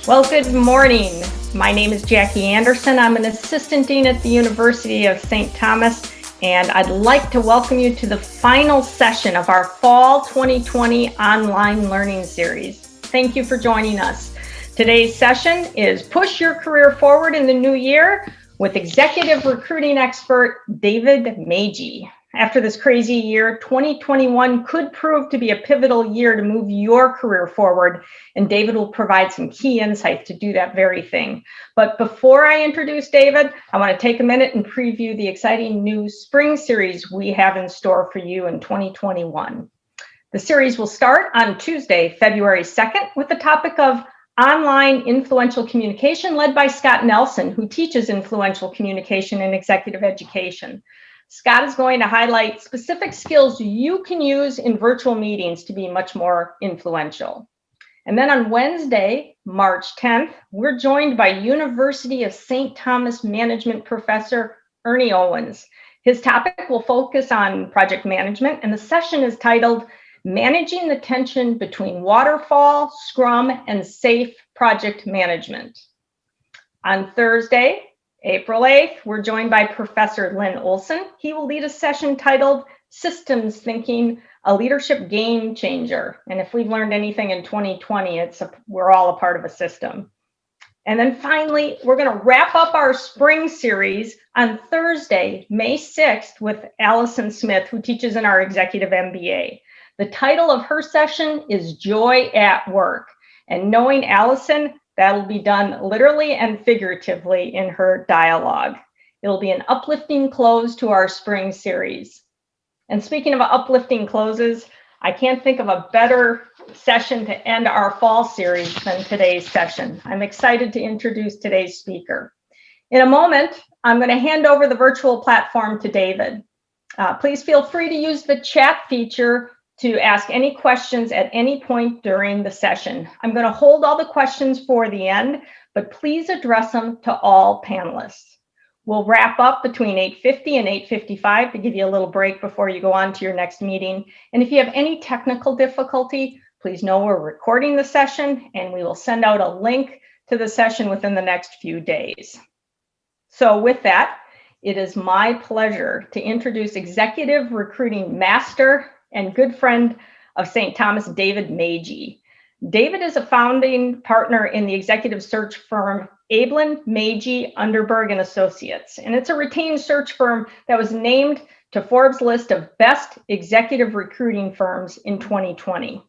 Well, good morning. My name is Jackie Anderson. I'm an assistant dean at the University of St. Thomas, and I'd like to welcome you to the final session of our Fall 2020 online learning series. Thank you for joining us. Today's session is Push Your Career Forward in the New Year with executive recruiting expert David Magy. After this crazy year, 2021 could prove to be a pivotal year to move your career forward, and David will provide some key insights to do that very thing. But before I introduce David, I want to take a minute and preview the exciting new spring series we have in store for you in 2021. The series will start on Tuesday, February 2nd, with the topic of online influential communication, led by Scott Nelson, who teaches influential communication and executive education. Scott is going to highlight specific skills you can use in virtual meetings to be much more influential. And then on Wednesday, March 10th, we're joined by University of St. Thomas management professor Ernie Owens. His topic will focus on project management, and the session is titled Managing the Tension Between Waterfall, Scrum, and Safe Project Management. On Thursday, April 8th, we're joined by Professor Lynn Olson. He will lead a session titled Systems Thinking, a Leadership Game Changer. And if we've learned anything in 2020, we're all a part of a system. And then finally, we're going to wrap up our spring series on Thursday, May 6th, with Allison Smith, who teaches in our executive MBA. The title of her session is Joy at Work. And knowing Allison, that'll be done literally and figuratively in her dialogue. It'll be an uplifting close to our spring series. And speaking of uplifting closes, I can't think of a better session to end our fall series than today's session. I'm excited to introduce today's speaker. In a moment, I'm going to hand over the virtual platform to David. Please feel free to use the chat feature to ask any questions at any point during the session. I'm going to hold all the questions for the end, but please address them to all panelists. We'll wrap up between 8:50 and 8:55 to give you a little break before you go on to your next meeting. And if you have any technical difficulty, please know we're recording the session and we will send out a link to the session within the next few days. So with that, it is my pleasure to introduce Executive Recruiting Master and good friend of St. Thomas, David Magy. David is a founding partner in the executive search firm Ablin, Magy, Underberg and Associates, and it's a retained search firm that was named to Forbes' list of best executive recruiting firms in 2020.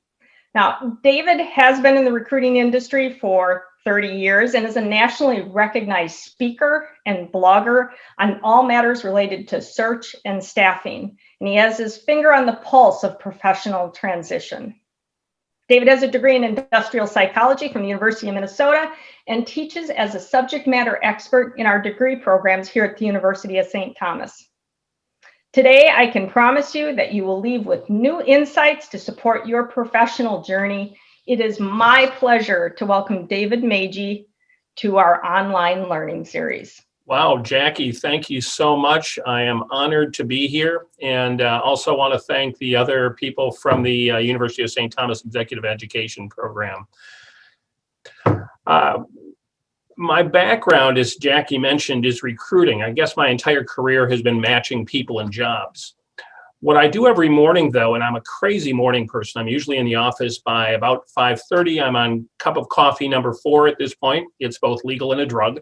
Now, David has been in the recruiting industry for 30 years and is a nationally recognized speaker and blogger on all matters related to search and staffing. And he has his finger on the pulse of professional transition. David has a degree in industrial psychology from the University of Minnesota and teaches as a subject matter expert in our degree programs here at the University of St. Thomas. Today, I can promise you that you will leave with new insights to support your professional journey. It is my pleasure to welcome David Magy to our online learning series. Wow, Jackie, thank you so much. I am honored to be here, and also want to thank the other people from the University of St. Thomas Executive Education Program. My background, as Jackie mentioned, is recruiting. I guess my entire career has been matching people and jobs. What I do every morning, though, and I'm a crazy morning person, I'm usually in the office by about 5:30. I'm on cup of coffee number 4 at this point. It's both legal and a drug.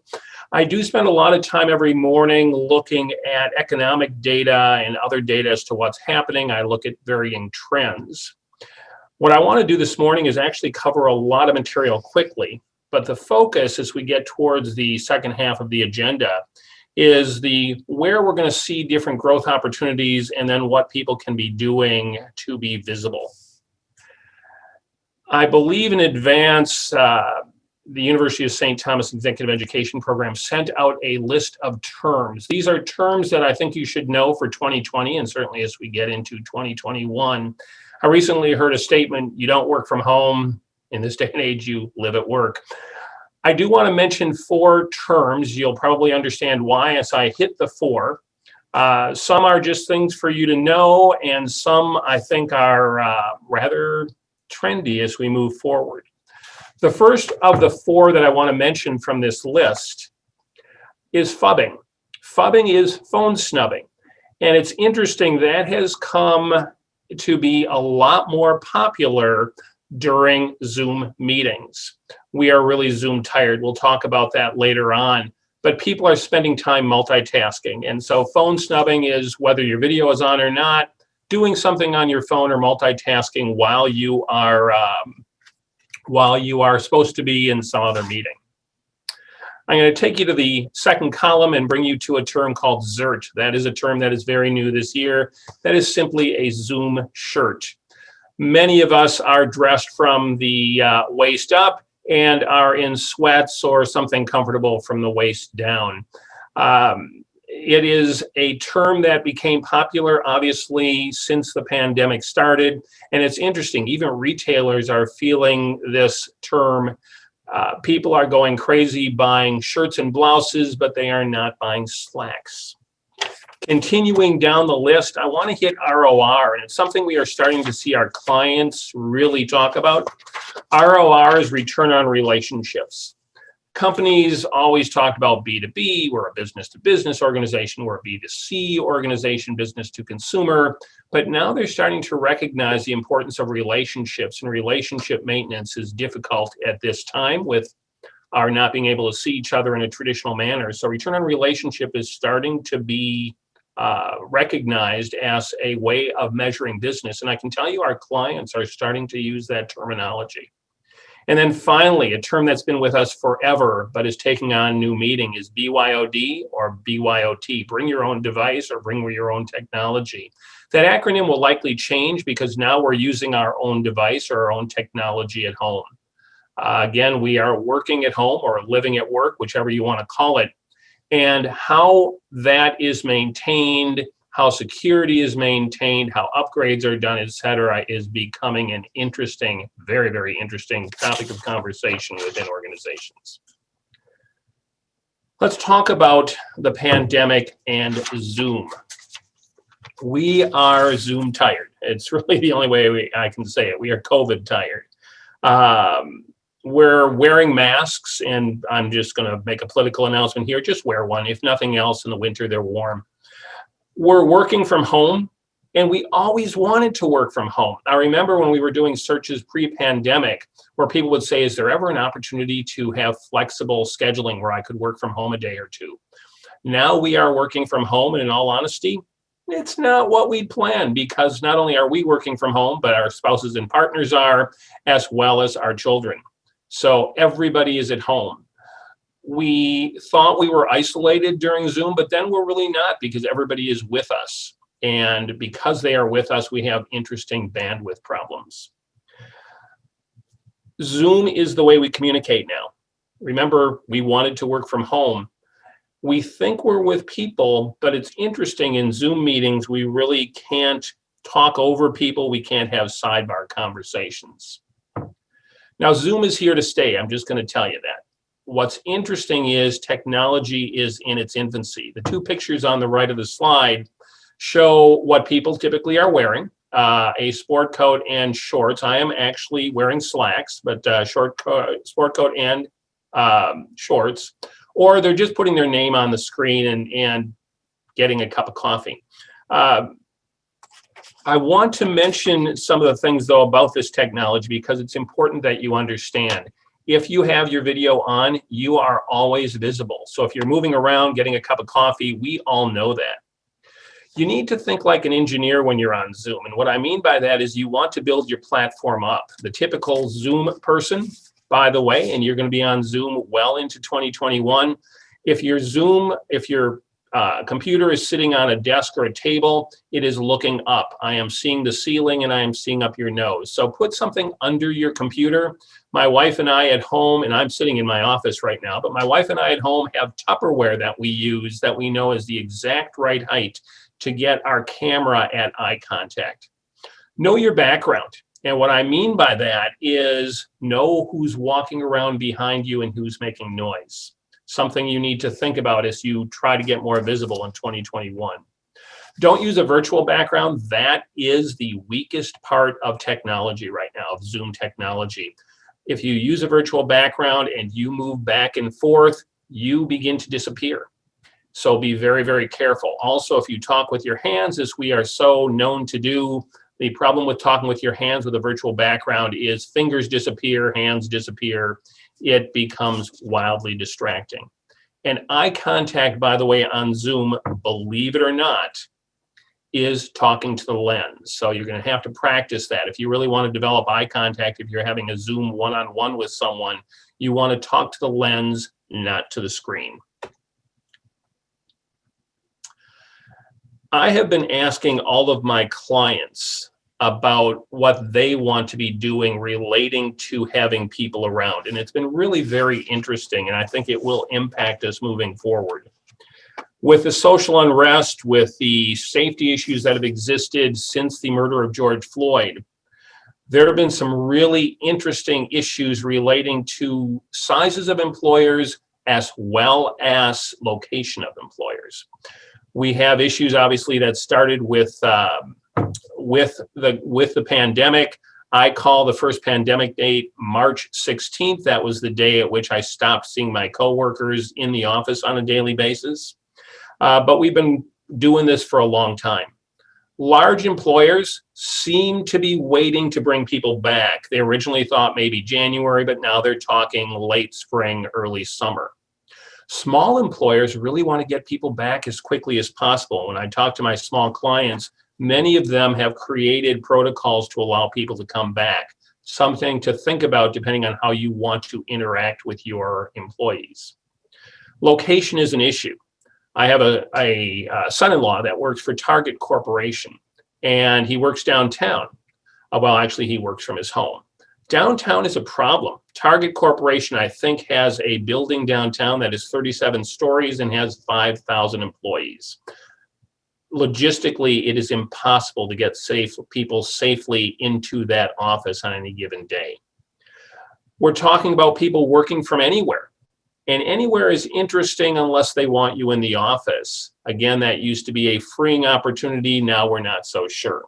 I do spend a lot of time every morning looking at economic data and other data as to what's happening. I look at varying trends. What I want to do this morning is actually cover a lot of material quickly, but the focus as we get towards the second half of the agenda is where we're going to see different growth opportunities and then what people can be doing to be visible. I believe in advance, the University of St. Thomas Executive Education Program sent out a list of terms. These are terms that I think you should know for 2020 and certainly as we get into 2021. I recently heard a statement, you don't work from home. In this day and age, you live at work. I do want to mention 4 terms. You'll probably understand why as I hit the 4. Some are just things for you to know, and some I think are rather trendy as we move forward. The first of the four that I want to mention from this list is phubbing. Phubbing is phone snubbing. And it's interesting, that has come to be a lot more popular during Zoom meetings. We are really Zoom tired. We'll talk about that later on. But people are spending time multitasking. And so phone snubbing is, whether your video is on or not, doing something on your phone or multitasking while you are supposed to be in some other meeting. I'm going to take you to the second column and bring you to a term called Zert. That is a term that is very new this year. That is simply a Zoom shirt. Many of us are dressed from the waist up and are in sweats or something comfortable from the waist down. It is a term that became popular, obviously, since the pandemic started. And it's interesting, even retailers are feeling this term. People are going crazy buying shirts and blouses, but they are not buying slacks. Continuing down the list, I want to hit ROR, and it's something we are starting to see our clients really talk about. ROR is return on relationships. Companies always talk about B2B. We're a business-to-business organization. We're a B2C organization, business to consumer. But now they're starting to recognize the importance of relationships, and relationship maintenance is difficult at this time with our not being able to see each other in a traditional manner. So return on relationship is starting to be recognized as a way of measuring business. And I can tell you our clients are starting to use that terminology. And then finally, a term that's been with us forever, but is taking on new meaning, is BYOD or BYOT, bring your own device or bring your own technology. That acronym will likely change because now we're using our own device or our own technology at home. Again, we are working at home or living at work, whichever you want to call it. And how that is maintained, how security is maintained, how upgrades are done, et cetera, is becoming an interesting, very, very interesting topic of conversation within organizations. Let's talk about the pandemic and Zoom. We are Zoom tired. It's really the only way I can say it. We are COVID tired. We're wearing masks, and I'm just going to make a political announcement here. Just wear one. If nothing else, in the winter, they're warm. We're working from home, and we always wanted to work from home. I remember when we were doing searches pre-pandemic, where people would say, is there ever an opportunity to have flexible scheduling where I could work from home a day or two? Now we are working from home, and in all honesty, it's not what we planned, because not only are we working from home, but our spouses and partners are, as well as our children. So everybody is at home. We thought we were isolated during Zoom, but then we're really not, because everybody is with us. And because they are with us, we have interesting bandwidth problems. Zoom is the way we communicate now. Remember, we wanted to work from home. We think we're with people, but it's interesting, in Zoom meetings, we really can't talk over people. We can't have sidebar conversations. Now, Zoom is here to stay. I'm just going to tell you that. What's interesting is technology is in its infancy. The two pictures on the right of the slide show what people typically are wearing, a sport coat and shorts. I am actually wearing slacks, but sport coat and shorts, or they're just putting their name on the screen and getting a cup of coffee. I want to mention some of the things, though, about this technology, because it's important that you understand. If you have your video on, you are always visible. So if you're moving around, getting a cup of coffee, we all know that. You need to think like an engineer when you're on Zoom. And what I mean by that is you want to build your platform up. The typical Zoom person, by the way, and you're going to be on Zoom well into 2021, if your computer is sitting on a desk or a table, it is looking up. I am seeing the ceiling and I am seeing up your nose. So put something under your computer. My wife and I at home, and I'm sitting in my office right now, but my wife and I at home have Tupperware that we use that we know is the exact right height to get our camera at eye contact. Know your background. And what I mean by that is know who's walking around behind you and who's making noise. Something you need to think about as you try to get more visible in 2021. Don't use a virtual background. That is the weakest part of technology right now, of Zoom technology. If you use a virtual background and you move back and forth, you begin to disappear. So be very, very careful. Also, if you talk with your hands, as we are so known to do, the problem with talking with your hands with a virtual background is fingers disappear, hands disappear. It becomes wildly distracting. And eye contact, by the way, on Zoom, believe it or not, is talking to the lens. So you're going to have to practice that. If you really want to develop eye contact, if you're having a Zoom one-on-one with someone, you want to talk to the lens, not to the screen. I have been asking all of my clients about what they want to be doing relating to having people around. And it's been really very interesting, and I think it will impact us moving forward. With the social unrest, with the safety issues that have existed since the murder of George Floyd, there have been some really interesting issues relating to sizes of employers as well as location of employers. We have issues, obviously, that started with the pandemic. I call the first pandemic date March 16th. That was the day at which I stopped seeing my coworkers in the office on a daily basis. But we've been doing this for a long time. Large employers seem to be waiting to bring people back. They originally thought maybe January, but now they're talking late spring, early summer. Small employers really want to get people back as quickly as possible. When I talk to my small clients, many of them have created protocols to allow people to come back. Something to think about depending on how you want to interact with your employees. Location is an issue. I have a son-in-law that works for Target Corporation, and he works downtown. Well, actually, he works from his home. Downtown is a problem. Target Corporation, I think, has a building downtown that is 37 stories and has 5,000 employees. Logistically, it is impossible to get people safely into that office on any given day. We're talking about people working from anywhere. And anywhere is interesting unless they want you in the office. Again, that used to be a freeing opportunity. Now we're not so sure.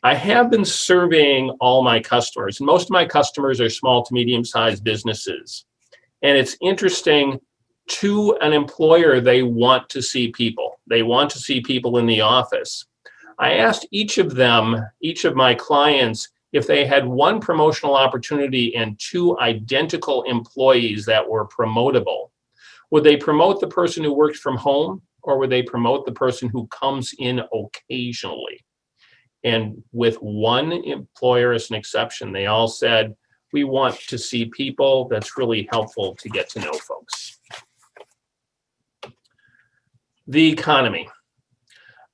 I have been surveying all my customers, and most of my customers are small to medium-sized businesses. And it's interesting, to an employer, they want to see people. They want to see people in the office. I asked each of my clients, if they had one promotional opportunity and two identical employees that were promotable, would they promote the person who works from home, or would they promote the person who comes in occasionally? And with one employer as an exception, they all said, we want to see people. That's really helpful to get to know folks. The economy.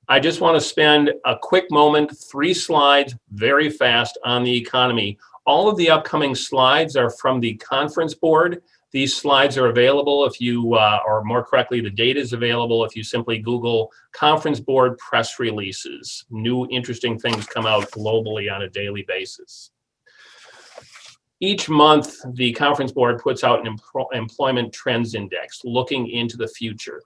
I just want to spend a quick moment, 3 slides, very fast, on the economy. All of the upcoming slides are from the conference board. These slides are available if you, or more correctly, the data is available if you simply Google conference board press releases. New interesting things come out globally on a daily basis. Each month, the conference board puts out an employment trends index looking into the future.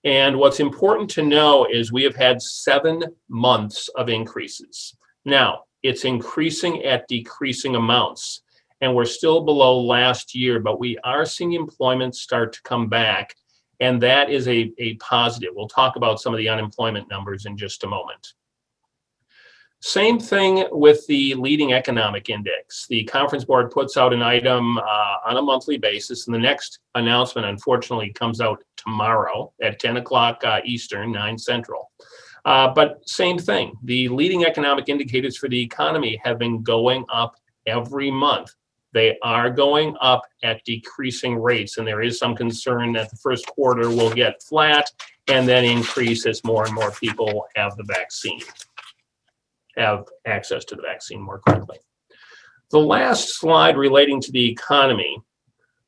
And what's important to know is we have had 7 months of increases. Now, it's increasing at decreasing amounts, and we're still below last year, but we are seeing employment start to come back, and that is a positive. We'll talk about some of the unemployment numbers in just a moment. Same thing with the leading economic index. The conference board puts out an item on a monthly basis, and the next announcement, unfortunately, comes out tomorrow at 10 o'clock Eastern, 9 Central. But same thing, the leading economic indicators for the economy have been going up every month. They are going up at decreasing rates, and there is some concern that the first quarter will get flat and then increase as more and more people have the vaccine. Have access to the vaccine more correctly. The last slide relating to the economy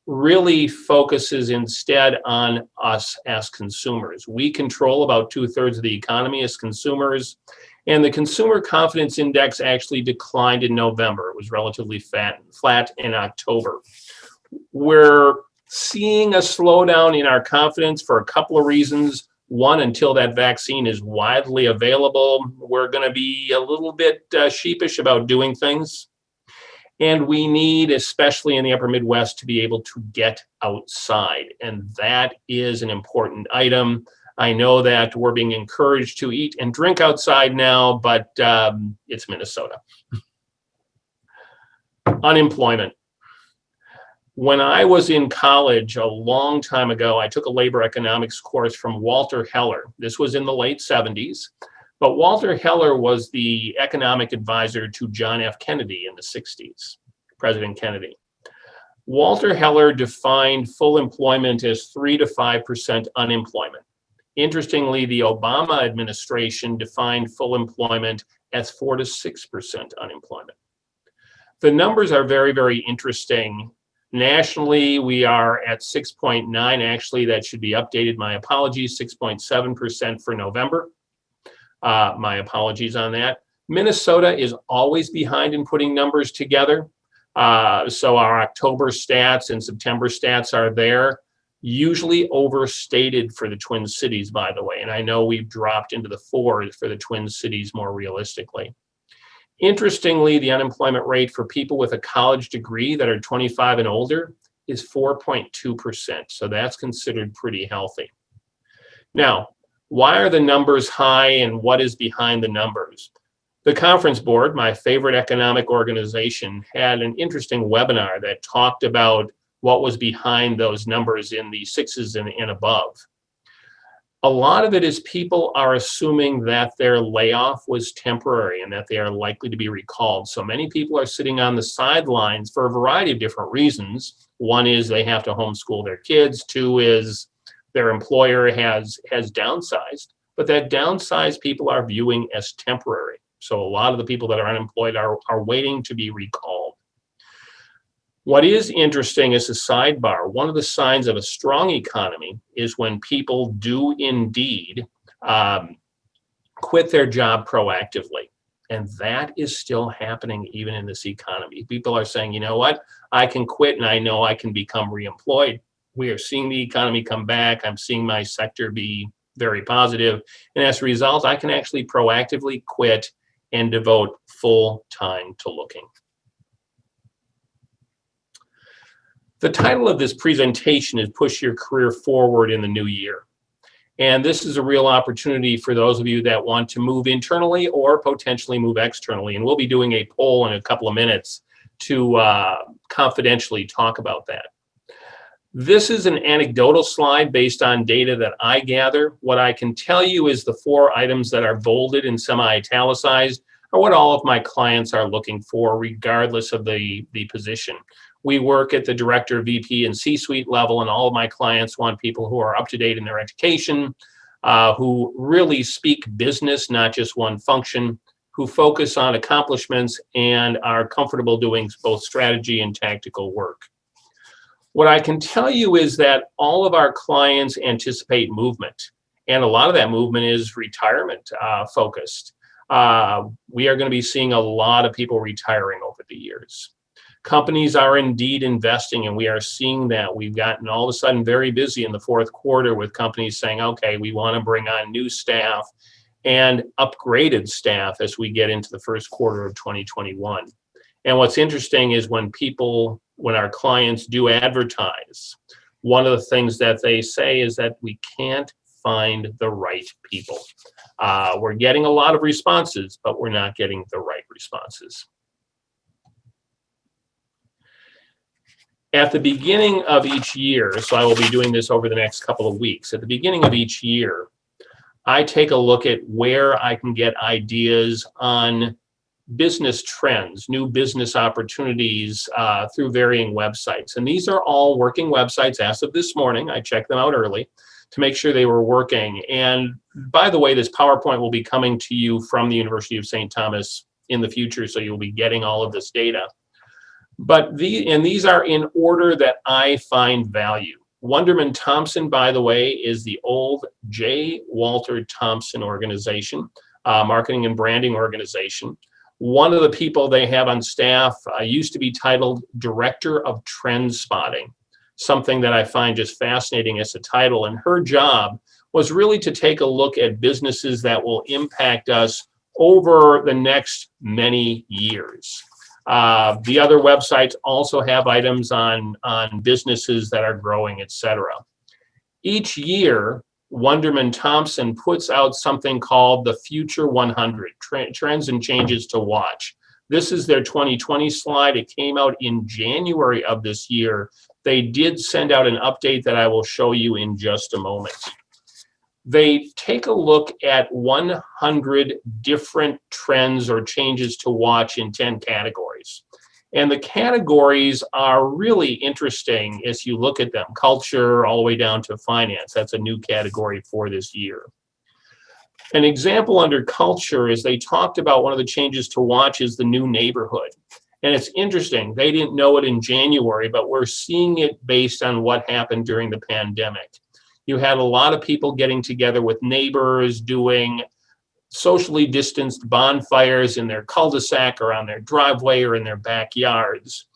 really focuses instead on us as consumers. We control about 2/3 of the economy as consumers, and the consumer confidence index actually declined in November. It was relatively flat in October. We're seeing a slowdown in our confidence for a couple of reasons. One, until that vaccine is widely available, we're going to be a little bit sheepish about doing things. And we need, especially in the upper Midwest, to be able to get outside. And that is an important item. I know that we're being encouraged to eat and drink outside now, but it's Minnesota. Unemployment. When I was in college a long time ago, I took a labor economics course from Walter Heller. This was in the late 70s. But Walter Heller was the economic advisor to John F. Kennedy in the 60s, President Kennedy. Walter Heller defined full employment as 3 to 5% unemployment. Interestingly, the Obama administration defined full employment as 4 to 6% unemployment. The numbers are very, very interesting. Nationally, we are at 6.9. Actually, that should be updated. My apologies, 6.7% for November. My apologies on that. Minnesota is always behind in putting numbers together. So our October stats and September stats are there, usually overstated for the Twin Cities, by the way. And I know we've dropped into the 4s for the Twin Cities more realistically. Interestingly, the unemployment rate for people with a college degree that are 25 and older is 4.2%. So that's considered pretty healthy. Now, why are the numbers high and what is behind the numbers? The Conference Board, my favorite economic organization, had an interesting webinar that talked about what was behind those numbers in the 6s and above. A lot of it is people are assuming that their layoff was temporary and that they are likely to be recalled. So many people are sitting on the sidelines for a variety of different reasons. One is they have to homeschool their kids. 2 is their employer has downsized, but that downsized people are viewing as temporary. So a lot of the people that are unemployed are waiting to be recalled. What is interesting is a sidebar. One of the signs of a strong economy is when people do indeed quit their job proactively. And that is still happening even in this economy. People are saying, you know what, I can quit and I know I can become reemployed. We are seeing the economy come back. I'm seeing my sector be very positive. And as a result, I can actually proactively quit and devote full time to looking. The title of this presentation is Push Your Career Forward in the New Year. And this is a real opportunity for those of you that want to move internally or potentially move externally. And we'll be doing a poll in a couple of minutes to confidentially talk about that. This is an anecdotal slide based on data that I gather. What I can tell you is the 4 items that are bolded and semi-italicized are what all of my clients are looking for, regardless of the position. We work at the director, VP, and C-suite level, and all of my clients want people who are up to date in their education, who really speak business, not just one function, who focus on accomplishments and are comfortable doing both strategy and tactical work. What I can tell you is that all of our clients anticipate movement, and a lot of that movement is retirement focused. We are going to be seeing a lot of people retiring over the years. Companies are indeed investing, and we are seeing that. We've gotten all of a sudden very busy in the 4th quarter with companies saying, okay, we want to bring on new staff and upgraded staff as we get into the 1st quarter of 2021. And what's interesting is when our clients do advertise, one of the things that they say is that we can't find the right people. We're getting a lot of responses, but we're not getting the right responses. At the beginning of each year, so I will be doing this over the next couple of weeks, at the beginning of each year, I take a look at where I can get ideas on business trends, new business opportunities through varying websites. And these are all working websites as of this morning. I checked them out early to make sure they were working. And by the way, this PowerPoint will be coming to you from the University of St. Thomas in the future, so you'll be getting all of this data. But these are in order that I find value. Wunderman Thompson, by the way, is the old J. Walter Thompson organization, marketing and branding organization. One of the people they have on staff used to be titled Director of Trend Spotting, something that I find just fascinating as a title. And her job was really to take a look at businesses that will impact us over the next many years. The other websites also have items on businesses that are growing, etc. Each year, Wunderman Thompson puts out something called the Future 100, Trends and Changes to Watch. This is their 2020 slide. It came out in January of this year. They did send out an update that I will show you in just a moment. They take a look at 100 different trends or changes to watch in 10 categories. And the categories are really interesting as you look at them. Culture all the way down to finance. That's a new category for this year. An example under culture is they talked about one of the changes to watch is the new neighborhood. And it's interesting. They didn't know it in January, but we're seeing it based on what happened during the pandemic. You had a lot of people getting together with neighbors, doing socially distanced bonfires in their cul-de-sac or on their driveway or in their backyards.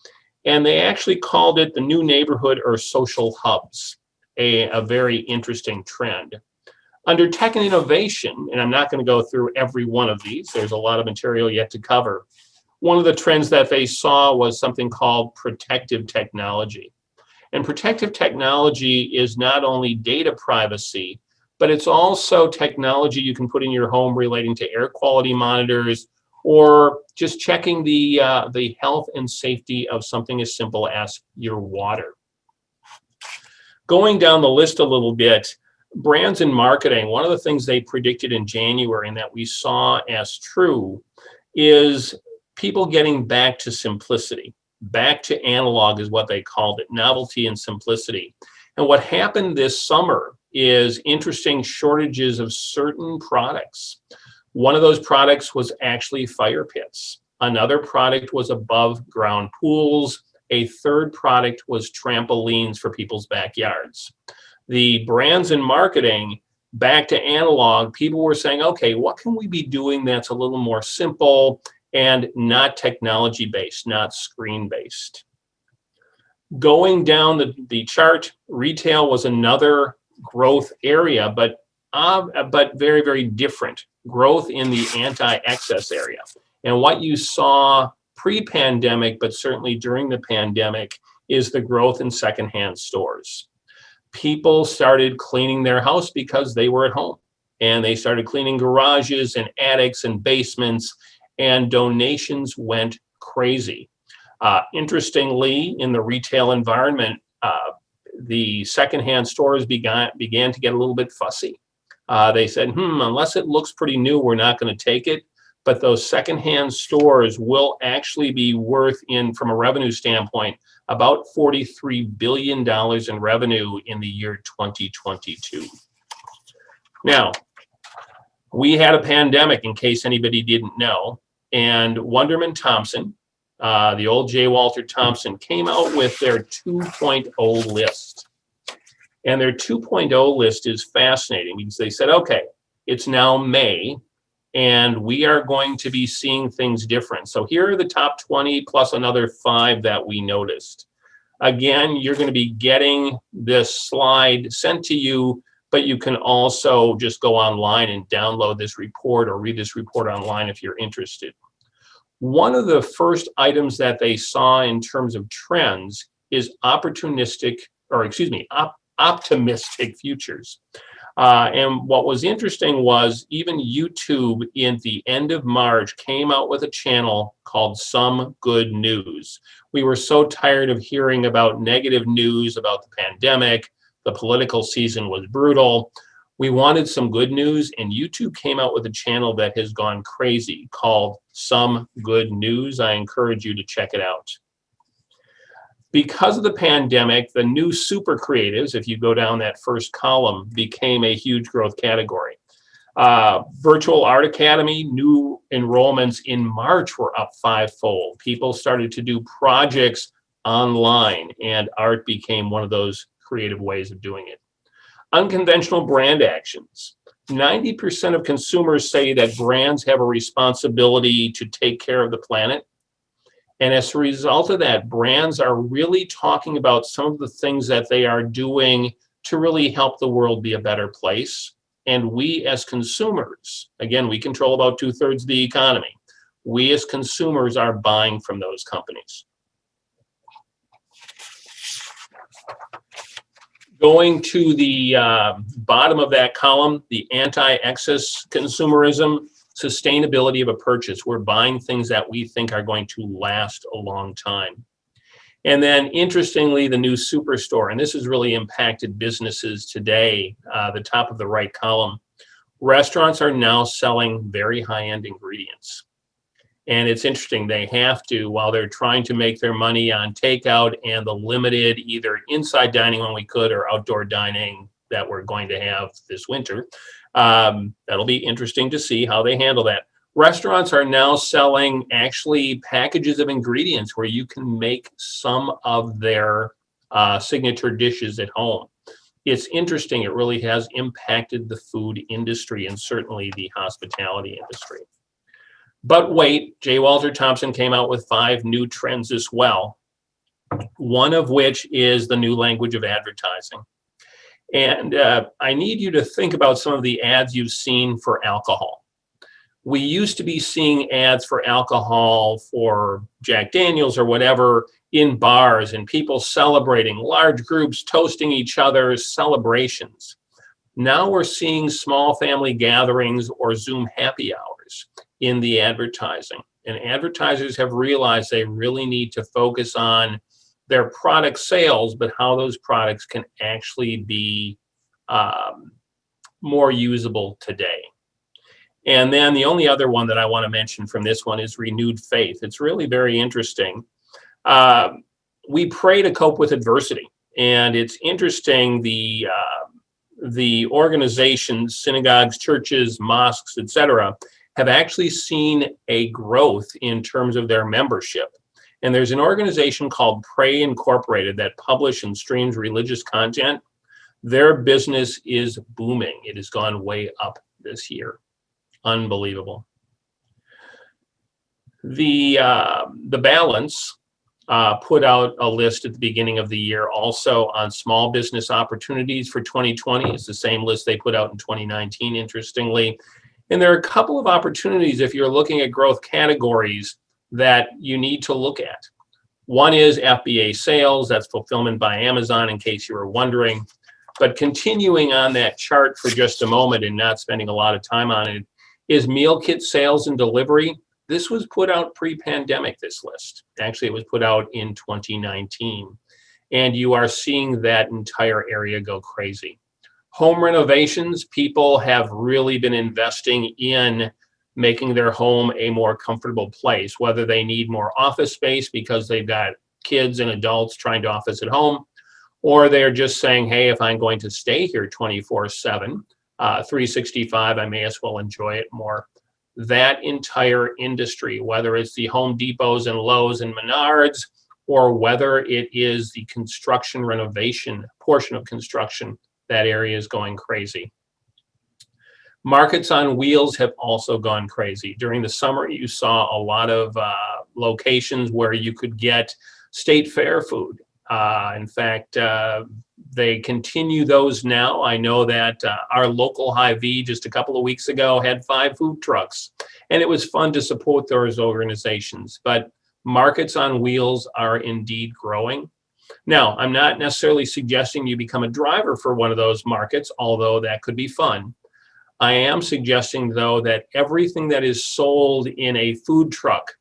And they actually called it the new neighborhood or social hubs, a very interesting trend. Under tech and innovation, and I'm not going to go through every one of these, there's a lot of material yet to cover. One of the trends that they saw was something called protective technology. And protective technology is not only data privacy, but it's also technology you can put in your home relating to air quality monitors or just checking the health and safety of something as simple as your water. Going down the list a little bit, brands and marketing, one of the things they predicted in January and that we saw as true is people getting back to simplicity. Back to analog is what they called it, novelty and simplicity. And what happened this summer is interesting shortages of certain products. One of those products was actually fire pits. Another product was above ground pools. A third product was trampolines for people's backyards. The brands and marketing, back to analog, people were saying, okay, what can we be doing that's a little more simple and not technology-based, not screen-based? Going down the chart, retail was another growth area, but very, very different. Growth in the anti-excess area. And what you saw pre-pandemic, but certainly during the pandemic, is the growth in secondhand stores. People started cleaning their house because they were at home. And they started cleaning garages and attics and basements, and donations went crazy. Interestingly, in the retail environment, the secondhand stores began to get a little bit fussy. They said, unless it looks pretty new, we're not going to take it. But those secondhand stores will actually be worth, from a revenue standpoint, about $43 billion in revenue in the year 2022. Now, we had a pandemic, in case anybody didn't know, and Wunderman Thompson, the old J. Walter Thompson, came out with their 2.0 list. And their 2.0 list is fascinating because they said, okay, it's now May, and we are going to be seeing things different. So here are the top 20 plus another 5 that we noticed. Again, you're going to be getting this slide sent to you, but you can also just go online and download this report or read this report online if you're interested. One of the first items that they saw in terms of trends is optimistic futures. And what was interesting was even YouTube in the end of March came out with a channel called Some Good News. We were so tired of hearing about negative news about the pandemic. The political season was brutal. We wanted some good news, and YouTube came out with a channel that has gone crazy called Some Good News. I encourage you to check it out. Because of the pandemic, the new super creatives, if you go down that first column, became a huge growth category. Virtual Art Academy, new enrollments in March were up 5-fold. People started to do projects online, and art became one of those creative ways of doing it. Unconventional brand actions. 90% of consumers say that brands have a responsibility to take care of the planet. And as a result of that, brands are really talking about some of the things that they are doing to really help the world be a better place. And we as consumers, again, we control about 2/3 of the economy. we as consumers are buying from those companies. Going to the bottom of that column, the anti-excess consumerism, sustainability of a purchase. We're buying things that we think are going to last a long time. And then interestingly, the new superstore, and this has really impacted businesses today, the top of the right column. Restaurants are now selling very high-end ingredients. And it's interesting, they have to, while they're trying to make their money on takeout and the limited either inside dining when we could or outdoor dining that we're going to have this winter. That'll be interesting to see how they handle that. Restaurants are now selling actually packages of ingredients where you can make some of their signature dishes at home. It's interesting, it really has impacted the food industry and certainly the hospitality industry. But wait, J. Walter Thompson came out with 5 new trends as well, one of which is the new language of advertising. And I need you to think about some of the ads you've seen for alcohol. We used to be seeing ads for alcohol for Jack Daniels or whatever in bars and people celebrating, large groups toasting each other's celebrations. Now we're seeing small family gatherings or Zoom happy hours in the advertising. And advertisers have realized they really need to focus on their product sales, but how those products can actually be more usable today. And then the only other one that I want to mention from this one is renewed faith. It's really very interesting. We pray to cope with adversity. And it's interesting, the organizations, synagogues, churches, mosques, etc., have actually seen a growth in terms of their membership. And there's an organization called Pray Incorporated that publish and streams religious content. Their business is booming. It has gone way up this year. Unbelievable. The Balance put out a list at the beginning of the year also on small business opportunities for 2020. It's the same list they put out in 2019, interestingly. And there are a couple of opportunities if you're looking at growth categories that you need to look at. One is FBA sales, that's fulfillment by Amazon, in case you were wondering. But continuing on that chart for just a moment and not spending a lot of time on it, is meal kit sales and delivery. This was put out pre-pandemic, this list. Actually, it was put out in 2019. And you are seeing that entire area go crazy. Home renovations, people have really been investing in making their home a more comfortable place, whether they need more office space because they've got kids and adults trying to office at home, or they're just saying, hey, if I'm going to stay here 24/7, 365, I may as well enjoy it more. That entire industry, whether it's the Home Depots and Lowe's and Menards, or whether it is the construction renovation portion of construction, that area is going crazy. Markets on wheels have also gone crazy. During the summer, you saw a lot of locations where you could get state fair food. In fact, they continue those now. I know that our local Hy-Vee just a couple of weeks ago had 5 food trucks, and it was fun to support those organizations. But markets on wheels are indeed growing. Now, I'm not necessarily suggesting you become a driver for one of those markets, although that could be fun. I am suggesting, though, that everything that is sold in a food truck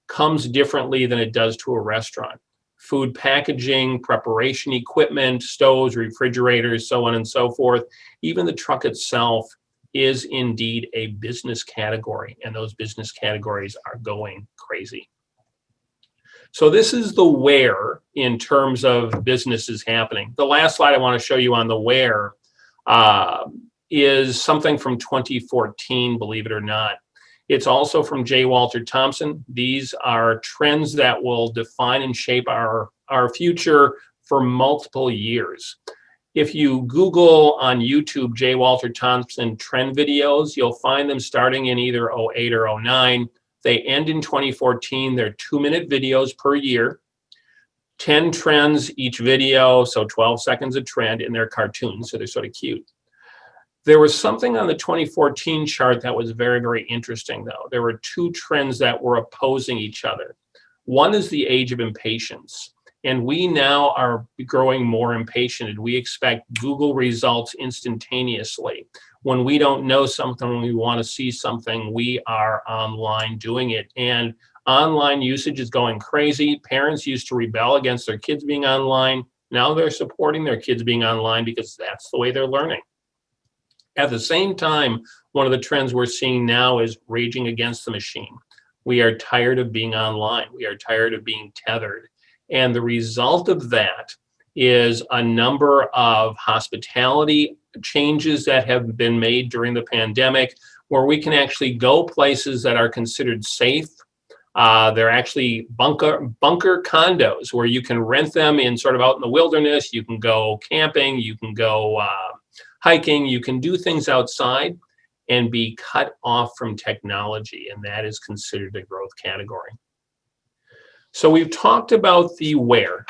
comes differently than it does to a restaurant. Food packaging, preparation equipment, stoves, refrigerators, so on and so forth. Even the truck itself is indeed a business category, and those business categories are going crazy. So this is the where in terms of businesses happening. The last slide I want to show you on the where is something from 2014, believe it or not. It's also from J. Walter Thompson. These are trends that will define and shape our future for multiple years. If you Google on YouTube J. Walter Thompson trend videos, you'll find them starting in either 08 or 09. They end in 2014. They're 2-minute videos per year, 10 trends each video, so 12 seconds a trend, and they're cartoons, so they're sort of cute. There was something on the 2014 chart that was very, very interesting, though. There were two trends that were opposing each other. One is the age of impatience. And we now are growing more impatient, and we expect Google results instantaneously. When we don't know something, when we want to see something, we are online doing it. And online usage is going crazy. Parents used to rebel against their kids being online. Now they're supporting their kids being online because that's the way they're learning. At the same time, one of the trends we're seeing now is raging against the machine. We are tired of being online. We are tired of being tethered. And the result of that is a number of hospitality changes that have been made during the pandemic, where we can actually go places that are considered safe. They're actually bunker condos where you can rent them in sort of out in the wilderness. You can go camping, you can go hiking, you can do things outside and be cut off from technology. And that is considered a growth category. So we've talked about the where,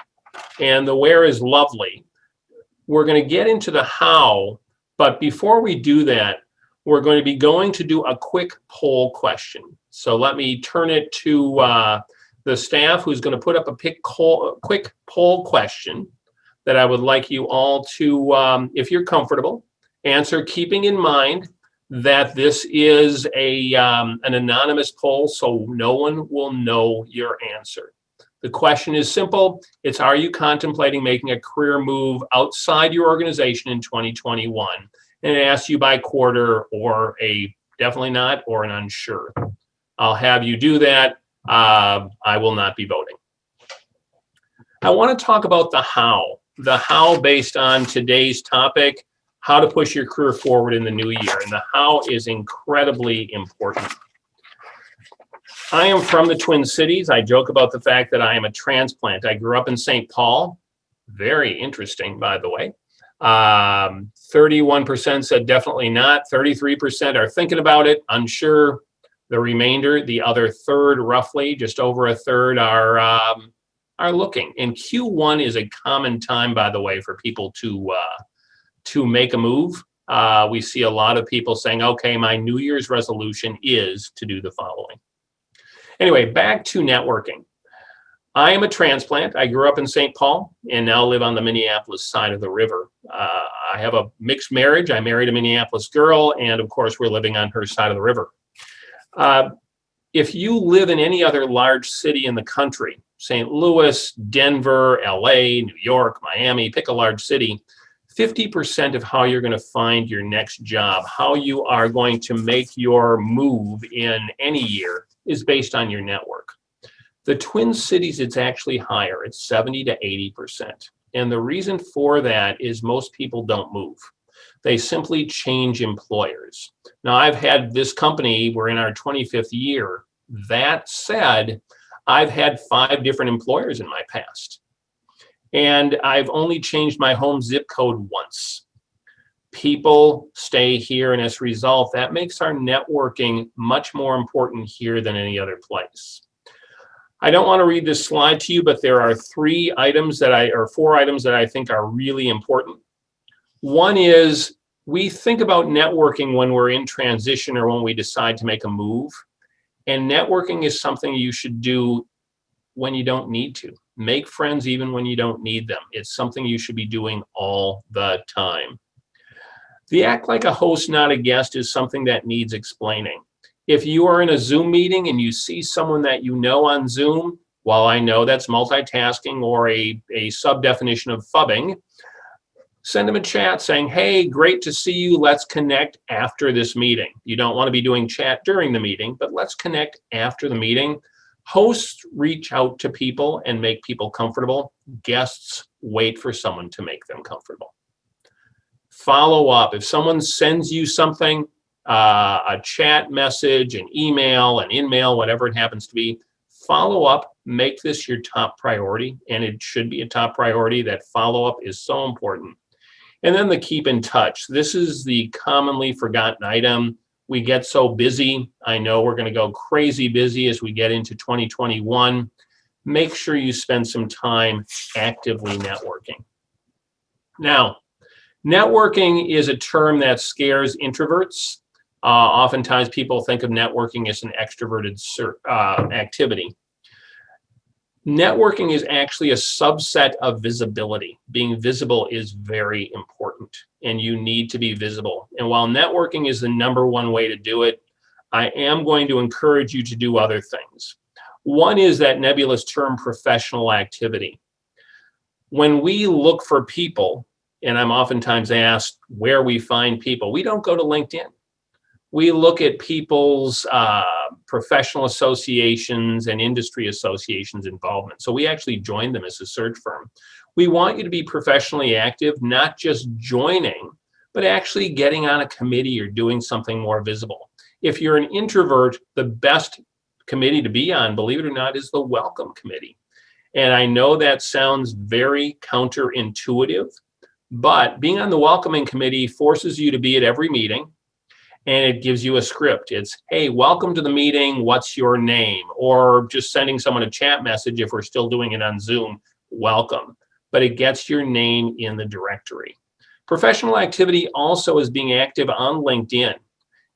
and the where is lovely. We're going to get into the how, but before we do that, we're going to be going to do a quick poll question. So let me turn it to the staff who's going to put up a quick poll question that I would like you all to, if you're comfortable, answer, keeping in mind that this is an anonymous poll, so no one will know your answer. The question is simple. It's, are you contemplating making a career move outside your organization in 2021? And it asks you by quarter, or a definitely not, or an unsure. I'll have you do that. I will not be voting. I want to talk about the how based on today's topic, how to push your career forward in the new year. And the how is incredibly important. I am from the Twin Cities. I joke about the fact that I am a transplant. I grew up in St. Paul. Very interesting, by the way. 31% said definitely not. 33% are thinking about it, unsure. The remainder, the other third, roughly, just over a third, are looking. And Q1 is a common time, by the way, for people to make a move. We see a lot of people saying, okay, my New Year's resolution is to do the following. Anyway, back to networking. I am a transplant. I grew up in St. Paul and now live on the Minneapolis side of the river. I have a mixed marriage. I married a Minneapolis girl, and of course, we're living on her side of the river. If you live in any other large city in the country, St. Louis, Denver, LA, New York, Miami, pick a large city, 50% of how you're going to find your next job, how you are going to make your move in any year, is based on your network. The Twin Cities, it's actually higher. It's 70 to 80%. And the reason for that is most people don't move. They simply change employers. Now, I've had this company, we're in our 25th year. That said, I've had 5 different employers in my past. And I've only changed my home zip code once. People stay here, and as a result, that makes our networking much more important here than any other place. I don't want to read this slide to you, but there are 4 items that I think are really important. One is, we think about networking when we're in transition or when we decide to make a move. And networking is something you should do when you don't need to. Make friends even when you don't need them. It's something you should be doing all the time. The act like a host, not a guest is something that needs explaining. If you are in a Zoom meeting and you see someone that you know on Zoom, while I know that's multitasking or a sub-definition of phubbing, send them a chat saying, hey, great to see you. Let's connect after this meeting. You don't want to be doing chat during the meeting, but let's connect after the meeting. Hosts reach out to people and make people comfortable. Guests wait for someone to make them comfortable. Follow up. If someone sends you something, a chat message, an email, an in-mail, whatever it happens to be, follow up. Make this your top priority, and it should be a top priority. That follow-up is so important. And then the keep in touch. This is the commonly forgotten item. We get so busy. I know we're going to go crazy busy as we get into 2021. Make sure you spend some time actively networking. Now, Networking is a term that scares introverts. Oftentimes people think of networking as an extroverted activity. Networking is actually a subset of visibility. Being visible is very important, and you need to be visible. And while networking is the #1 way to do it, I am going to encourage you to do other things. One is that nebulous term professional activity. When we look for people, and I'm oftentimes asked where we find people, we don't go to LinkedIn. We look at people's professional associations and industry associations involvement. So we actually join them as a search firm. We want you to be professionally active, not just joining, but actually getting on a committee or doing something more visible. If you're an introvert, the best committee to be on, believe it or not, is the welcome committee. And I know that sounds very counterintuitive, but being on the welcoming committee forces you to be at every meeting. And it gives you a script. It's, hey, welcome to the meeting. What's your name? Or just sending someone a chat message if we're still doing it on Zoom, welcome. But it gets your name in the directory. Professional activity also is being active on LinkedIn.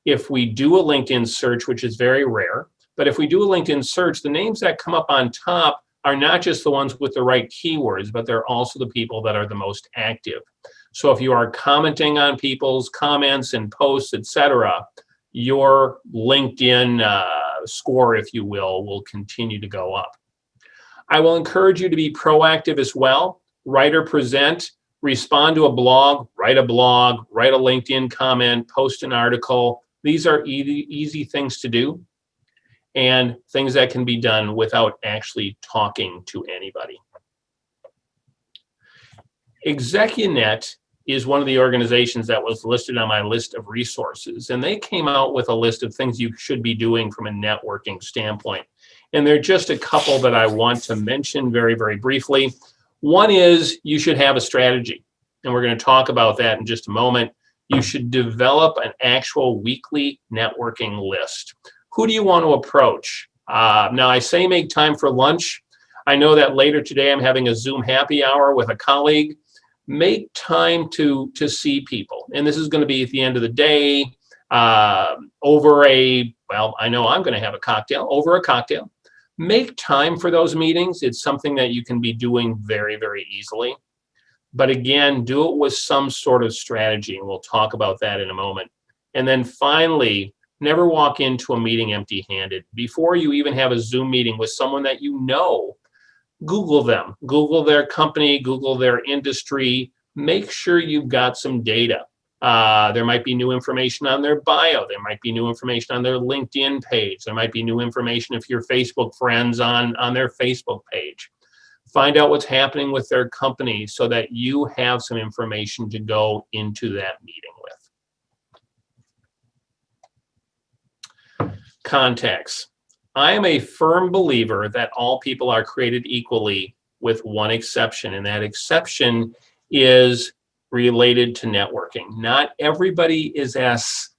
If we do a LinkedIn search, which is very rare, but if we do a LinkedIn search, the names that come up on top are not just the ones with the right keywords, but they're also the people that are the most active. So if you are commenting on people's comments and posts, etc., your LinkedIn score, if you will continue to go up. I will encourage you to be proactive as well. Write or present, respond to a blog, write a LinkedIn comment, post an article. These are easy things to do and things that can be done without actually talking to anybody. ExecuNet is one of the organizations that was listed on my list of resources. And they came out with a list of things you should be doing from a networking standpoint. And there are just a couple that I want to mention very, very briefly. One is you should have a strategy. And we're going to talk about that in just a moment. You should develop an actual weekly networking list. Who do you want to approach? Now, I say make time for lunch. I know that later today I'm having a Zoom happy hour with a colleague. Make time to see people. And this is going to be at the end of the day over I know I'm going to have a cocktail, over a cocktail. Make time for those meetings. It's something that you can be doing very, very easily. But again, do it with some sort of strategy, and we'll talk about that in a moment. And then finally, never walk into a meeting empty-handed. Before you even have a Zoom meeting with someone that you know, Google them, Google their company, Google their industry. Make sure you've got some data. There might be new information on their bio. There might be new information on their LinkedIn page. There might be new information if you're Facebook friends on their Facebook page. Find out what's happening with their company so that you have some information to go into that meeting with. Contacts. I am a firm believer that all people are created equally with one exception, and that exception is related to networking. Not everybody is as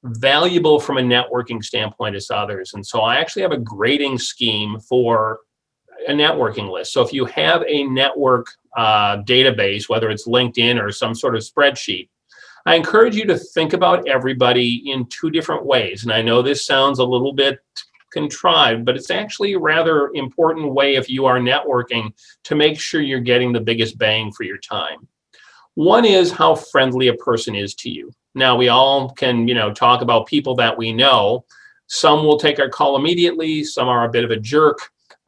valuable from a networking standpoint as others, and so I actually have a grading scheme for a networking list. So if you have a network database, whether it's LinkedIn or some sort of spreadsheet, I encourage you to think about everybody in two different ways. And I know this sounds a little bit contrived, but it's actually a rather important way if you are networking to make sure you're getting the biggest bang for your time. One is how friendly a person is to you. Now, we all can, talk about people that we know. Some will take our call immediately, some are a bit of a jerk,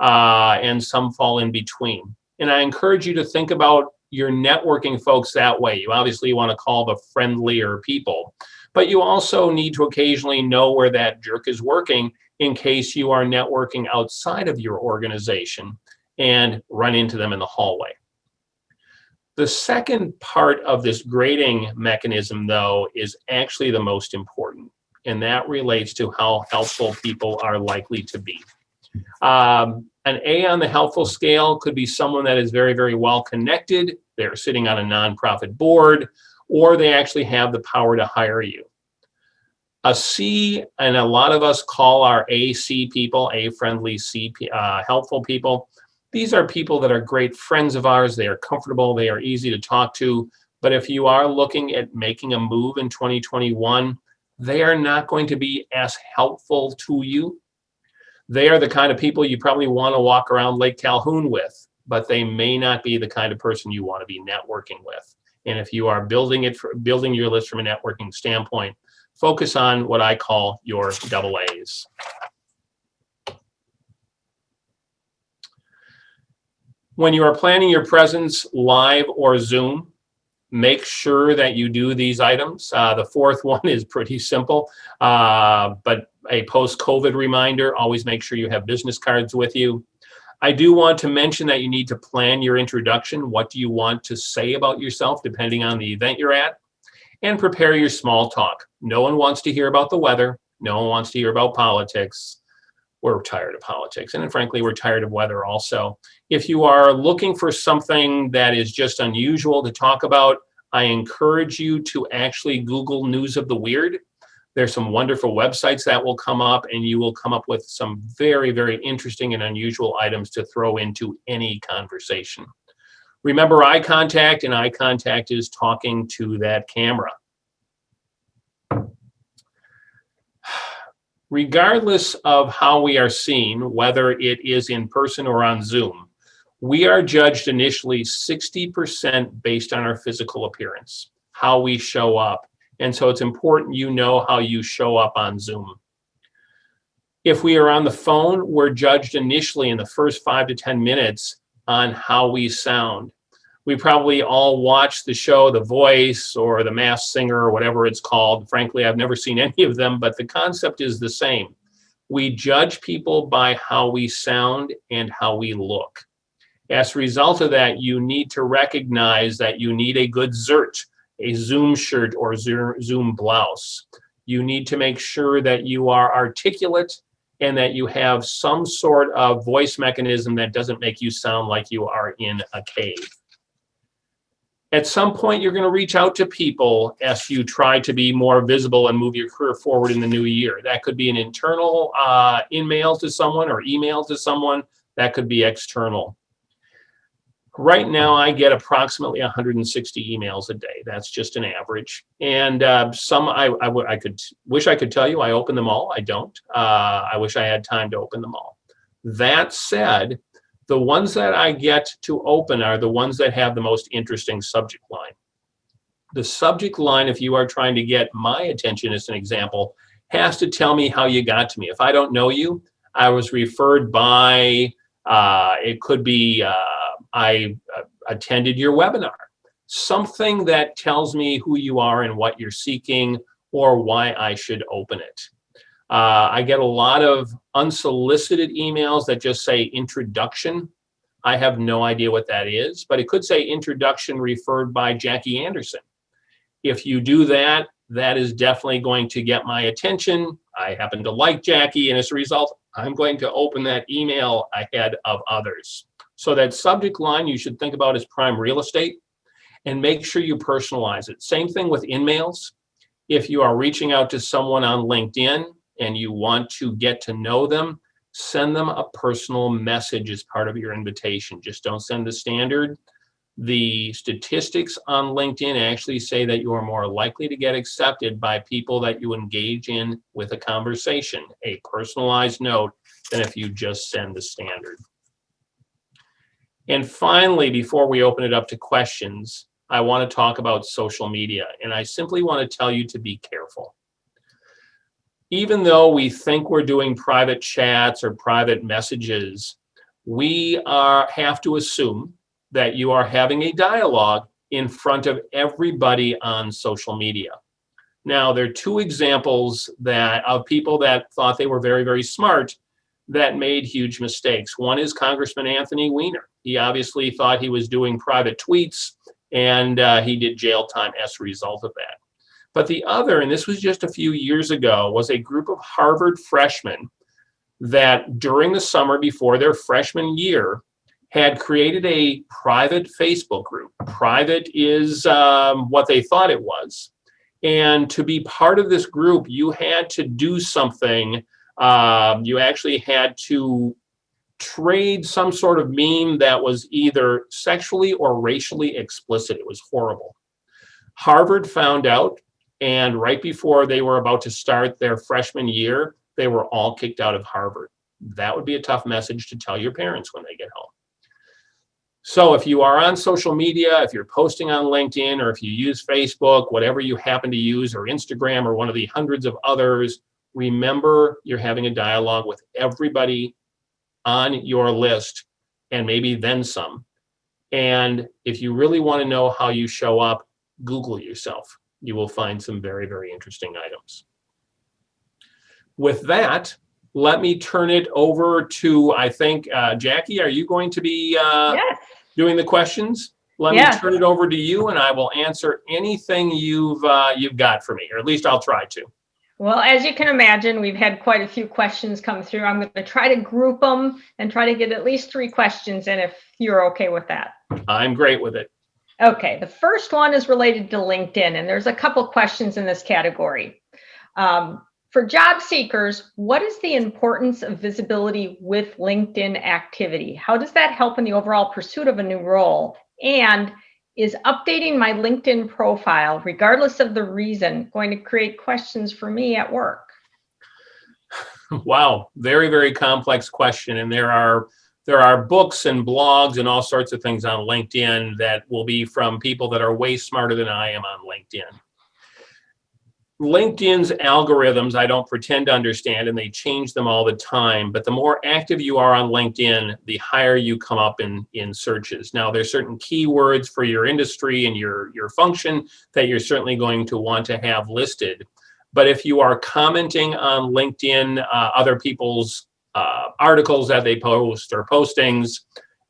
and some fall in between. And I encourage you to think about your networking folks that way. You obviously want to call the friendlier people, but you also need to occasionally know where that jerk is working in case you are networking outside of your organization and run into them in the hallway. The second part of this grading mechanism, though, is actually the most important, and that relates to how helpful people are likely to be. An A on the helpful scale could be someone that is very, very well connected. They're sitting on a nonprofit board, or they actually have the power to hire you. A C, and a lot of us call our AC people, A-friendly, C, helpful people. These are people that are great friends of ours. They are comfortable. They are easy to talk to, But if you are looking at making a move in 2021, they are not going to be as helpful to you. They are the kind of people you probably want to walk around Lake Calhoun with, but they may not be the kind of person you want to be networking with. And if you are building your list from a networking standpoint, focus on what I call your double A's. When you are planning your presence live or Zoom, make sure that you do these items. The fourth one is pretty simple, but a post-COVID reminder, always make sure you have business cards with you. I do want to mention that you need to plan your introduction. What do you want to say about yourself, depending on the event you're at? And prepare your small talk. No one wants to hear about the weather. No one wants to hear about politics. We're tired of politics. And frankly, we're tired of weather also. If you are looking for something that is just unusual to talk about, I encourage you to actually Google News of the Weird. There's some wonderful websites that will come up, and you will come up with some very, very interesting and unusual items to throw into any conversation. Remember eye contact, and eye contact is talking to that camera. Regardless of how we are seen, whether it is in person or on Zoom, we are judged initially 60% based on our physical appearance, how we show up. And so it's important you know how you show up on Zoom. If we are on the phone, we're judged initially in the first 5 to 10 minutes on how we sound. We probably all watch the show The Voice or The Masked Singer or whatever it's called. Frankly, I've never seen any of them, but the concept is the same. We judge people by how we sound and how we look. As a result of that, you need to recognize that you need a good zert, a Zoom shirt or Zoom blouse. You need to make sure that you are articulate and that you have some sort of voice mechanism that doesn't make you sound like you are in a cave. At some point, you're going to reach out to people as you try to be more visible and move your career forward in the new year. That could be an internal email to someone or email to someone. That could be external. Right now, I get approximately 160 emails a day. That's just an average. And some I could wish I could tell you I open them all. I don't. I wish I had time to open them all. That said, the ones that I get to open are the ones that have the most interesting subject line. The subject line, if you are trying to get my attention as an example, has to tell me how you got to me. If I don't know you, I was referred by, it could be, I attended your webinar. Something that tells me who you are and what you're seeking or why I should open it. I get a lot of unsolicited emails that just say introduction. I have no idea what that is, but it could say introduction referred by Jackie Anderson. If you do that, that is definitely going to get my attention. I happen to like Jackie, and as a result, I'm going to open that email ahead of others. So that subject line you should think about as prime real estate, and make sure you personalize it. Same thing with in-mails. If you are reaching out to someone on LinkedIn and you want to get to know them, send them a personal message as part of your invitation. Just don't send the standard. The statistics on LinkedIn actually say that you are more likely to get accepted by people that you engage in with a conversation, a personalized note, than if you just send the standard. And finally, before we open it up to questions, I want to talk about social media. And I simply want to tell you to be careful. Even though we think we're doing private chats or private messages, we have to assume that you are having a dialogue in front of everybody on social media. Now, there are two examples of people that thought they were very, very smart that made huge mistakes. One is Congressman Anthony Weiner. He obviously thought he was doing private tweets, and he did jail time as a result of that. But the other, and this was just a few years ago, was a group of Harvard freshmen that during the summer before their freshman year had created a private Facebook group. Private is what they thought it was. And to be part of this group, you had to do something. You actually had to trade some sort of meme that was either sexually or racially explicit. It was horrible. Harvard found out, and right before they were about to start their freshman year, they were all kicked out of Harvard. That would be a tough message to tell your parents when they get home. So if you are on social media, if you're posting on LinkedIn, or if you use Facebook, whatever you happen to use, or Instagram, or one of the hundreds of others, remember you're having a dialogue with everybody on your list, and maybe then some. And if you really want to know how you show up, Google yourself. You will find some very, very interesting items. With that, let me turn it over to, I think, Jackie, are you going to be Yes. doing the questions? Let me turn it over to you, and I will answer anything you've got for me, or at least I'll try to. Well, as you can imagine, we've had quite a few questions come through. I'm going to try to group them and try to get at least 3 questions in, if you're okay with that. I'm great with it. Okay, the first one is related to LinkedIn, and there's a couple questions in this category. For job seekers, what is the importance of visibility with LinkedIn activity? How does that help in the overall pursuit of a new role? And is updating my LinkedIn profile, regardless of the reason, going to create questions for me at work? Wow, very, very complex question. And there are books and blogs and all sorts of things on LinkedIn that will be from people that are way smarter than I am on LinkedIn. LinkedIn's algorithms, I don't pretend to understand, and they change them all the time. But the more active you are on LinkedIn, the higher you come up in searches. Now, there's certain keywords for your industry and your function that you're certainly going to want to have listed. But if you are commenting on LinkedIn, other people's articles that they post or postings,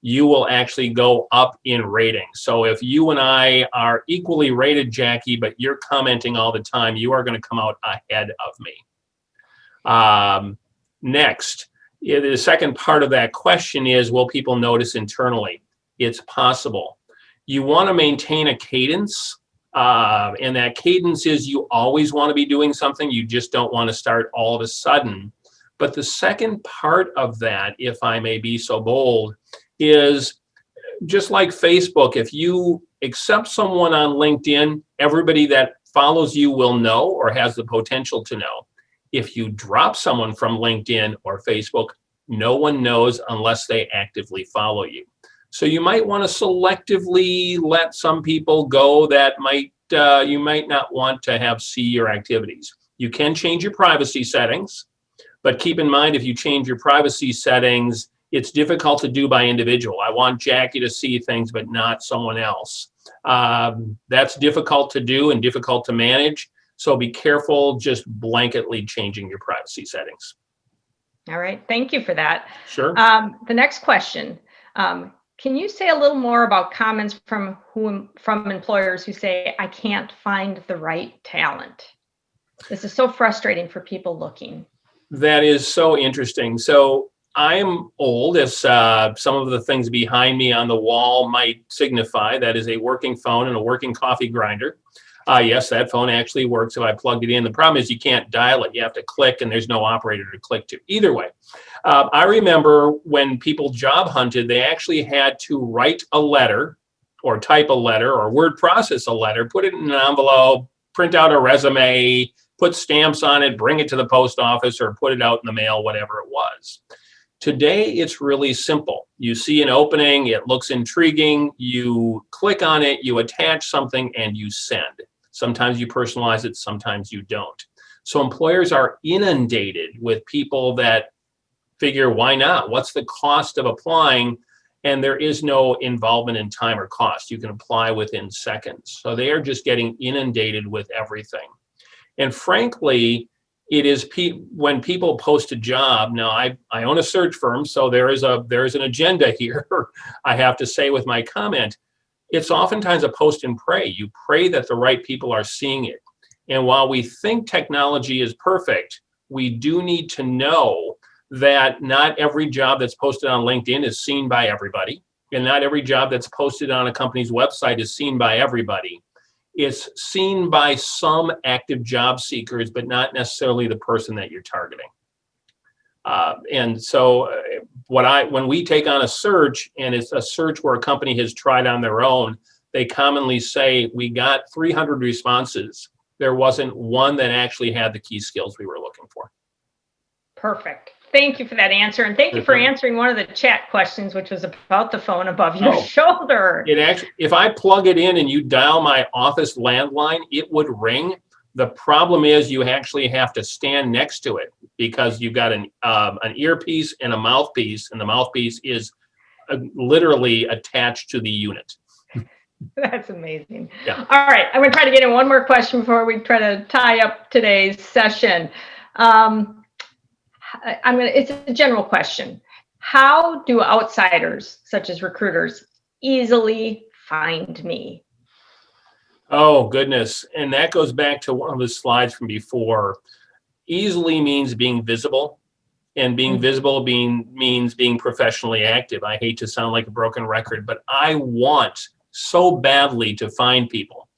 you will actually go up in rating. So if you and I are equally rated, Jackie, but you're commenting all the time, you are going to come out ahead of me. Next, the second part of that question is, will people notice internally? It's possible. You want to maintain a cadence, and that cadence is you always want to be doing something. You just don't want to start all of a sudden. But the second part of that, if I may be so bold, is just like Facebook. If you accept someone on LinkedIn, everybody that follows you will know or has the potential to know. If you drop someone from LinkedIn or Facebook, no one knows unless they actively follow you. So you might want to selectively let some people go that you might not want to have see your activities. You can change your privacy settings, but keep in mind, if you change your privacy settings, it's difficult to do by individual. I want Jackie to see things, but not someone else. That's difficult to do and difficult to manage. So be careful just blanketly changing your privacy settings. All right, thank you for that. Sure. The next question, can you say a little more about comments from employers who say, I can't find the right talent? This is so frustrating for people looking. That is so interesting. So I'm old, as some of the things behind me on the wall might signify. That is a working phone and a working coffee grinder. Yes, that phone actually works if I plugged it in. The problem is you can't dial it. You have to click, and there's no operator to click to. Either way, I remember when people job hunted, they actually had to write a letter or type a letter or word process a letter, put it in an envelope, print out a resume, put stamps on it, bring it to the post office, or put it out in the mail, whatever it was. Today, it's really simple. You see an opening, it looks intriguing, you click on it, you attach something, and you send. Sometimes you personalize it, sometimes you don't. So employers are inundated with people that figure, why not? What's the cost of applying? And there is no involvement in time or cost. You can apply within seconds. So they are just getting inundated with everything. And frankly, it is when people post a job. Now, I own a search firm, so there is an agenda here. I have to say with my comment, it's oftentimes a post and pray. You pray that the right people are seeing it. And while we think technology is perfect, we do need to know that not every job that's posted on LinkedIn is seen by everybody, and not every job that's posted on a company's website is seen by everybody. It's seen by some active job seekers, but not necessarily the person that you're targeting. And so when we take on a search, and it's a search where a company has tried on their own, they commonly say, we got 300 responses. There wasn't one that actually had the key skills we were looking for. Perfect. Thank you for that answer. And thank you for answering one of the chat questions, which was about the phone above your shoulder. It actually, if I plug it in and you dial my office landline, it would ring. The problem is you actually have to stand next to it because you've got an earpiece and a mouthpiece, and the mouthpiece is literally attached to the unit. That's amazing. Yeah. All right. I'm going to try to get in one more question before we try to tie up today's session. It's a general question. How do outsiders, such as recruiters, easily find me? Oh, goodness. And that goes back to one of the slides from before. Easily means being visible, and being visible means being professionally active. I hate to sound like a broken record, but I want so badly to find people.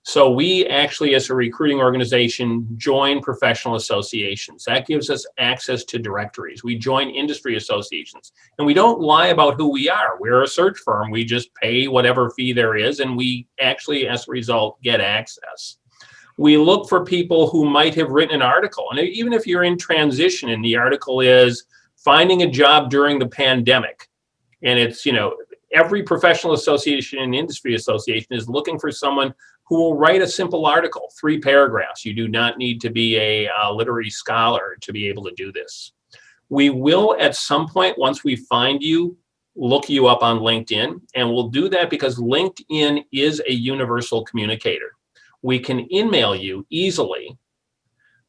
So we actually, as a recruiting organization, join professional associations. That gives us access to directories. We join industry associations, and we don't lie about who we are. We're a search firm. We just pay whatever fee there is, and we actually, as a result, get access. We look for people who might have written an article. And even if you're in transition and the article is finding a job during the pandemic, and it's, every professional association and industry association is looking for someone who will write a simple article, 3 paragraphs. You do not need to be a literary scholar to be able to do this. We will, at some point, once we find you, look you up on LinkedIn, and we'll do that because LinkedIn is a universal communicator. We can email you easily,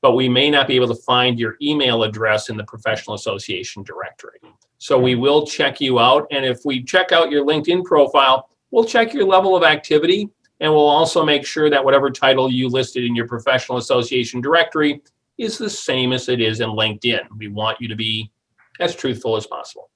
but we may not be able to find your email address in the professional association directory. So we will check you out, and if we check out your LinkedIn profile, we'll check your level of activity, and we'll also make sure that whatever title you listed in your professional association directory is the same as it is in LinkedIn. We want you to be as truthful as possible.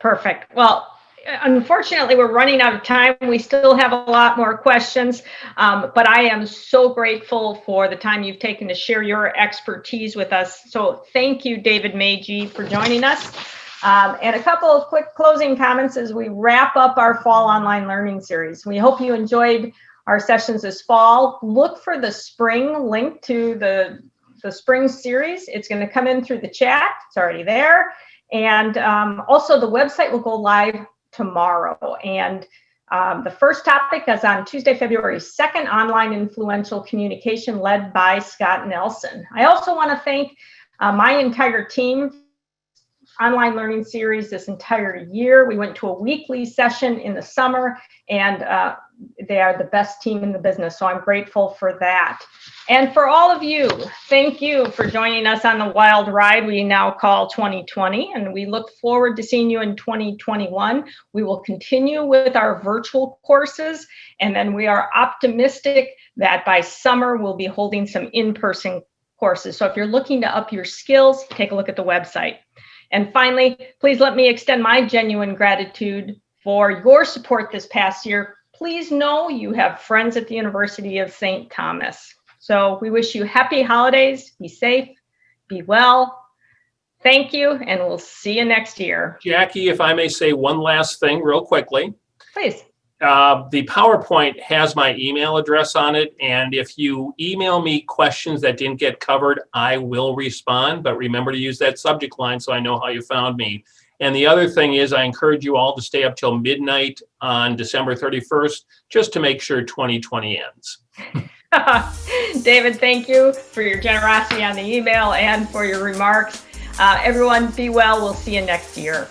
Perfect. Well, unfortunately, we're running out of time. We still have a lot more questions, but I am so grateful for the time you've taken to share your expertise with us. So thank you, David Magy, for joining us. And a couple of quick closing comments as we wrap up our fall online learning series. We hope you enjoyed our sessions this fall. Look for the spring link to the spring series. It's going to come in through the chat. It's already there. And also the website will go live tomorrow. And the first topic is on Tuesday, February 2nd, online influential communication led by Scott Nelson. I also want to thank my entire team. Online learning series this entire year. We went to a weekly session in the summer, and they are the best team in the business. So I'm grateful for that. And for all of you, thank you for joining us on the wild ride we now call 2020. And we look forward to seeing you in 2021. We will continue with our virtual courses. And then we are optimistic that by summer, we'll be holding some in-person courses. So if you're looking to up your skills, take a look at the website. And finally, please let me extend my genuine gratitude for your support this past year. Please know you have friends at the University of St. Thomas. So we wish you happy holidays, be safe, be well. Thank you, and we'll see you next year. Jackie, if I may say one last thing real quickly. Please. The PowerPoint has my email address on it, and if you email me questions that didn't get covered, I will respond, but remember to use that subject line so I know how you found me. And the other thing is I encourage you all to stay up till midnight on December 31st, just to make sure 2020 ends. David, thank you for your generosity on the email and for your remarks. Everyone, be well. We'll see you next year.